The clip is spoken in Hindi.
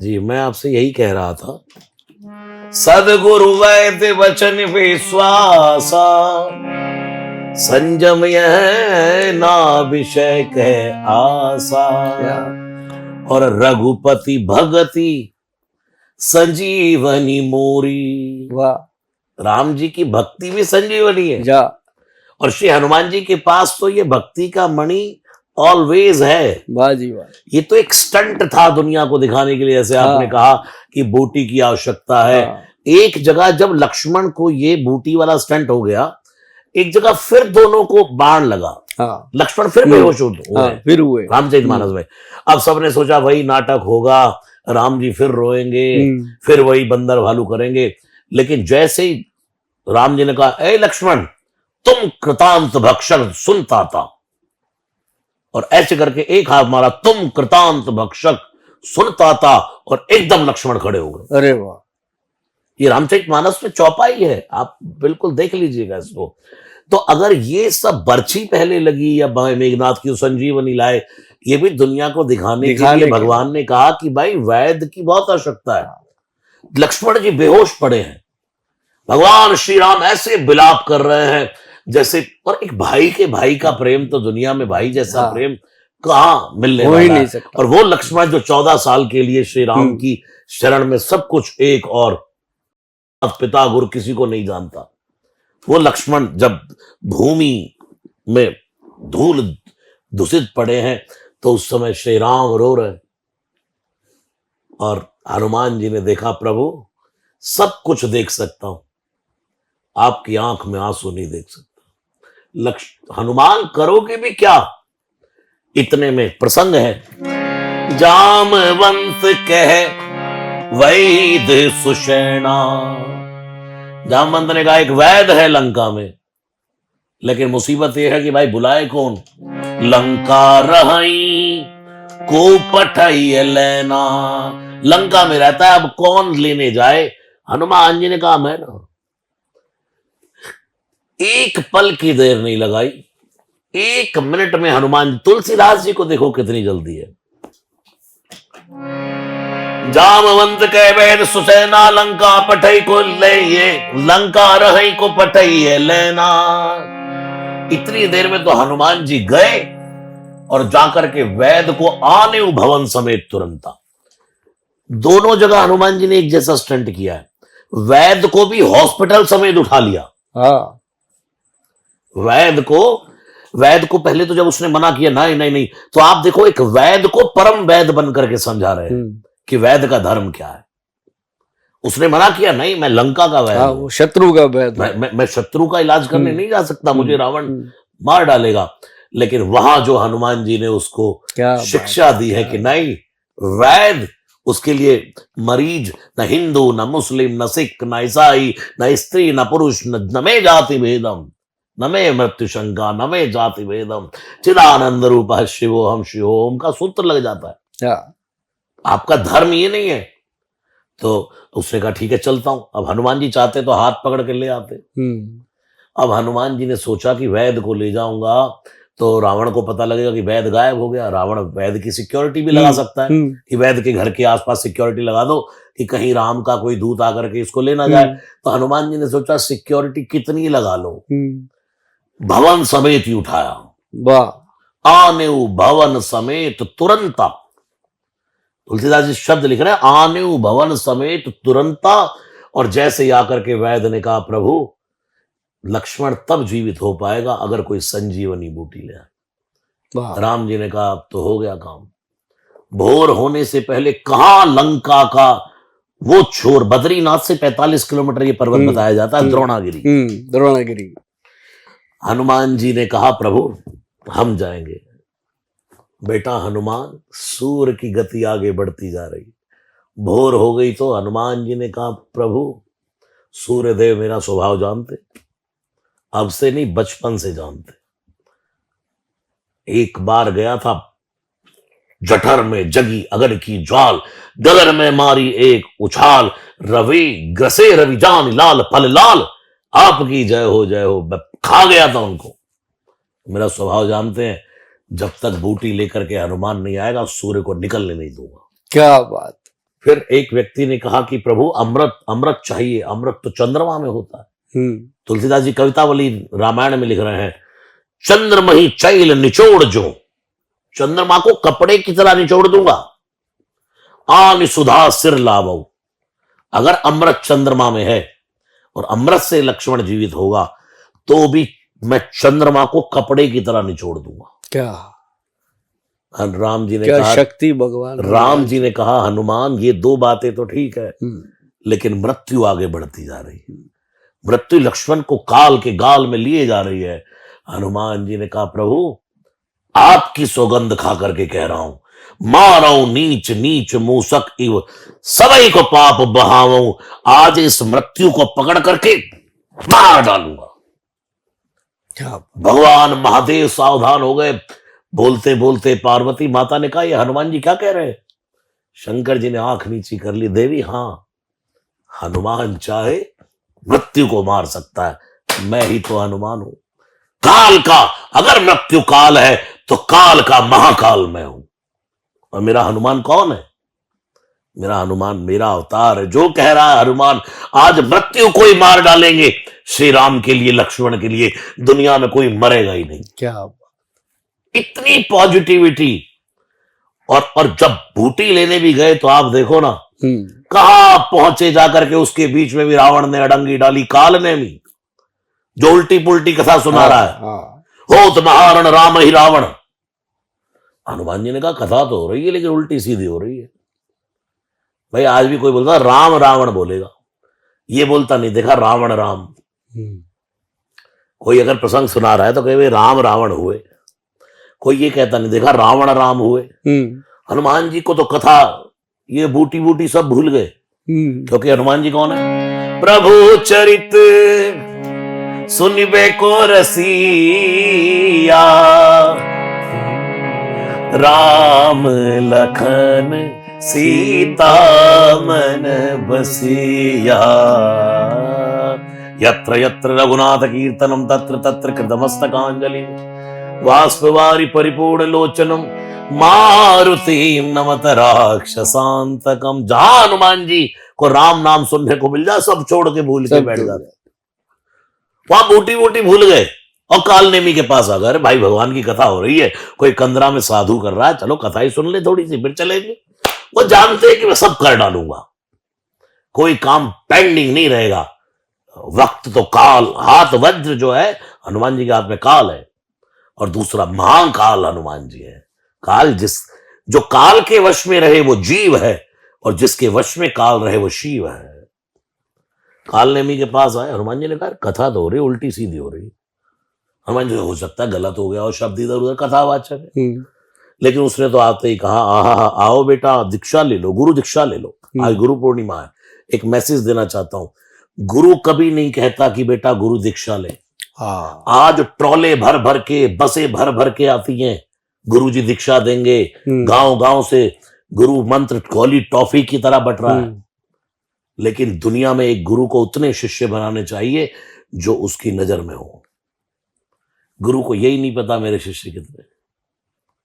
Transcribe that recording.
जी, मैं आपसे यही कह रहा था, सदगुरु वैद्य वचन विश्वासा, संयम यह ना विषय कह आसा, क्या और रघुपति भगति संजीवनी मोरी। वाह राम जी की भक्ति भी संजीवनी है, जा और श्री हनुमान जी के पास तो ये भक्ति का मणि ऑलवेज है। वाह जी वाह। ये तो एक स्टंट था दुनिया को दिखाने के लिए, जैसे आपने हाँ कहा कि बूटी की आवश्यकता है। हाँ एक जगह जब लक्ष्मण को ये बूटी वाला स्टंट हो गया, एक जगह फिर दोनों को बाण लगा, हाँ लक्ष्मण फिर बेहोश हो हाँ गए फिर हुए। रामचरितमानस में। अब सबने सोचा वही नाटक होगा, राम जी फिर रोएंगे, हम्म, फिर वही बंदर भालू करेंगे। लेकिन जैसे ही राम जी ने कहा, ए लक्ष्मण, तुम कृतांत भक्षक सुनता था, और ऐसे करके एक हाथ मारा, तुम कृतांत भक्षक सुनता था, और एकदम लक्ष्मण खड़े हो गए। अरे वाह। ये रामचरितमानस में चौपाई है, आप बिल्कुल देख लीजिएगा इसको। तो अगर ये सब बर्छी पहले लगी या मेघनाथ की संजीवनी लाए, ये भी दुनिया को दिखाने के लिए भगवान ने कहा कि भाई वैद्य की बहुत आवश्यकता है। लक्ष्मण जी बेहोश पड़े हैं, भगवान श्री राम ऐसे विलाप कर रहे हैं जैसे, और एक भाई के भाई का प्रेम तो दुनिया में भाई जैसा हाँ। प्रेम कहां मिलने हो ही वाला नहीं है। सकता। और वो लक्ष्मण जो 14 साल के लिए श्री राम की शरण में सब कुछ एक, और पिता गुरु किसी को नहीं जानता, वो लक्ष्मण जब भूमि में धूल दूषित पड़े हैं, तो उस समय श्री राम रो रहे, और हनुमान जी ने देखा, प्रभु सब कुछ देख सकता हूं, आपकी आंख में आंसू नहीं देख सकता। हनुमान करोगे भी क्या। इतने में प्रसंग है, जामवंत कह वैद्य सुषेणा। जामवंत ने कहा एक वैद्य है लंका में, लेकिन मुसीबत यह है कि भाई बुलाए कौन, लंका रही को पठाई लेना। लंका में रहता है, अब कौन लेने जाए। हनुमान जी ने कहा मैं ना, एक पल की देर नहीं लगाई, 1 मिनट में हनुमान, तुलसीदास जी को देखो कितनी जल्दी है। जामवंत कह वैद्य सुसैना, लंका पठई को ले, ये लंका रही को पठई है लेना। इतनी देर में तो हनुमान जी गए, और जाकर के वैद्य को आने भवन समेत तुरंत। दोनों जगह हनुमान जी ने एक जैसा स्टंट किया है। वैद्य को भी हॉस्पिटल समेत उठा लिया। हाँ वैद्य को पहले तो जब उसने मना किया, नहीं नहीं नहीं, तो आप देखो एक वैद्य को परम वैद्य बन करके समझा रहे हैं कि वैद्य का धर्म क्या है। उसने मना किया, नहीं मैं लंका का वैद्य हाँ, वो शत्रु का वैद्य, मैं शत्रु का इलाज करने नहीं जा सकता, मुझे रावण मार डालेगा। लेकिन वहां जो हनुमान जी ने उसको शिक्षा दी है कि नहीं, वैद्य उसके लिए मरीज न हिंदू न मुस्लिम न सिख न ईसाई न स्त्री न पुरुष न में जाति भेदम न में मृत्यु शंका न में जाति भेदम चिदानंद रूप शिवो हम शिवोम का सूत्र लग जाता है। आपका धर्म ये नहीं है। तो उसने कहा ठीक है चलता हूं। अब हनुमान जी चाहते तो हाथ पकड़ के ले आते। अब हनुमान जी ने सोचा कि वैद्य को ले जाऊंगा तो रावण को पता लगेगा कि वैद्य गायब हो गया। रावण वैद्य की सिक्योरिटी भी लगा सकता है कि वैद्य के घर के आसपास सिक्योरिटी लगा दो कि कहीं राम का कोई दूत आकर के इसको ले ना जाए। तो हनुमान जी ने सोचा सिक्योरिटी कितनी लगा लो, भवन समेत ही उठाया। वाह, आने भवन समेत तुरंता। तुलसीदास जी शब्द लिख रहे हैं, आने भवन समेत तुरंता। और जैसे ही आकर के वैद्य ने कहा, प्रभु लक्ष्मण तब जीवित हो पाएगा अगर कोई संजीवनी बूटी ले आए। राम जी ने कहा अब तो हो गया काम। भोर होने से पहले कहां लंका का वो छोर, बद्रीनाथ से 45 किलोमीटर ये पर्वत बताया जाता है, द्रोणागिरी। द्रोणागिरी। हनुमान जी ने कहा प्रभु हम जाएंगे। बेटा हनुमान, सूर्य की गति आगे बढ़ती जा रही, भोर हो गई। तो हनुमान जी ने कहा प्रभु सूर्य देव मेरा स्वभाव जानते, अब से नहीं बचपन से जानते। एक बार गया था जठर में जगी अगर की ज्वाल, गगन में मारी एक उछाल, रवि ग्रसे रवि जान लाल फल लाल, आपकी जय हो जय हो। खा गया था उनको। मेरा स्वभाव जानते हैं, जब तक बूटी लेकर के हनुमान नहीं आएगा सूर्य को निकलने नहीं दूंगा। क्या बात। फिर एक व्यक्ति ने कहा कि प्रभु अमृत अमृत चाहिए, अमृत तो चंद्रमा में होता है। तुलसीदास जी कवितावली रामायण में लिख रहे हैं, चंद्रमही चैल निचोड़ जो, चंद्रमा को कपड़े की तरह निचोड़ दूंगा, आन सुधा सिर लावो। अगर अमृत चंद्रमा में है और अमृत से लक्ष्मण जीवित होगा तो भी मैं चंद्रमा को कपड़े की तरह निचोड़ दूंगा। क्या राम जी ने क्या कहा, शक्ति भगवान राम जी ने कहा हनुमान ये दो बातें तो ठीक है, लेकिन मृत्यु आगे बढ़ती जा रही है, मृत्यु लक्ष्मण को काल के गाल में लिए जा रही है। हनुमान जी ने कहा प्रभु आपकी सौगंध खा करके कह रहा हूं, मारो नीच नीच मूसक इव सबई को पाप बहाऊं, आज इस मृत्यु को पकड़ करके मार डालूंगा। क्या भगवान महादेव सावधान हो गए। बोलते बोलते पार्वती माता ने कहा ये हनुमान जी क्या कह रहे हैं? शंकर जी ने आंख नीची कर ली, देवी हाँ, हनुमान चाहे मृत्यु को मार सकता है, मैं ही तो हनुमान हूं। काल का, अगर मृत्यु काल है तो काल का महाकाल मैं हूं। और मेरा हनुमान कौन है? मेरा हनुमान मेरा अवतार है। जो कह रहा है हनुमान आज मृत्यु को ही मार डालेंगे, श्री राम के लिए, लक्ष्मण के लिए दुनिया में कोई मरेगा ही नहीं। क्या इतनी पॉजिटिविटी। और जब बूटी लेने भी गए तो आप देखो ना कहां पहुंचे जाकर के, उसके बीच में भी रावण ने अड़ंगी डाली, काल ने भी, जो उल्टी पुल्टी कथा सुना रहा है, होत महारण राम ही रावण। हनुमान जी ने कहा कथा तो हो रही है लेकिन उल्टी सीधी हो रही है। भाई आज भी कोई बोलता राम रावण बोलेगा, ये बोलता नहीं देखा रावण राम। कोई अगर प्रसंग सुना रहा है तो कहे राम रावण हुए, कोई ये कहता नहीं देखा रावण राम हुए। हनुमान जी को तो कथा ये बूटी बूटी सब भूल गए, क्योंकि हनुमान जी कौन है? प्रभु चरित सुनिबे को रसिया, राम लखन सीता मन बसिया, यत्र यत्र रघुनाथ कीर्तनम तत्र तत्र कृतमस्तकांजलि, बाष्पवारि परिपूर्ण लोचनम मारुति नमत राक्षसांतकम। जहां हनुमान जी को राम नाम सुनने को मिल जाए सब छोड़ के भूल के बैठ जाते, वहां बूटी बूटी भूल गए और काल नेमी के पास आ गए। भाई भगवान की कथा हो रही है, कोई कंदरा में साधु कर रहा है, चलो कथा ही सुन ले थोड़ी सी फिर चलेंगे। वो जानते हैं कि मैं सब कर डालूंगा, कोई काम पेंडिंग नहीं रहेगा। वक्त तो काल, हाथ वज्र जो है हनुमान जी के हाथ में काल है, और दूसरा महाकाल हनुमान जी है। काल जो काल के वश में रहे वो जीव है, और जिसके वश में काल रहे वो शिव है। काल नेमी के पास आए, हनुमान जी ने कहा कथा तो हो रही उल्टी सीधी हो रही। हनुमान जी हो सकता है गलत हो गया और शब्द इधर उधर कथावाचक है, लेकिन उसने तो आते ही कहा आओ बेटा दीक्षा ले लो, गुरु दीक्षा ले लो। आज गुरु पूर्णिमा है, एक मैसेज देना चाहता हूं, गुरु कभी नहीं कहता कि बेटा गुरु दीक्षा ले। आज ट्रॉले भर भर के, बसें भर भर के आती हैं, गुरु जी दीक्षा देंगे, गांव गांव से गुरु मंत्र गोली टॉफी की तरह बट रहा है। लेकिन दुनिया में एक गुरु को उतने शिष्य बनाने चाहिए जो उसकी नजर में हो। गुरु को यही नहीं पता मेरे शिष्य कितने।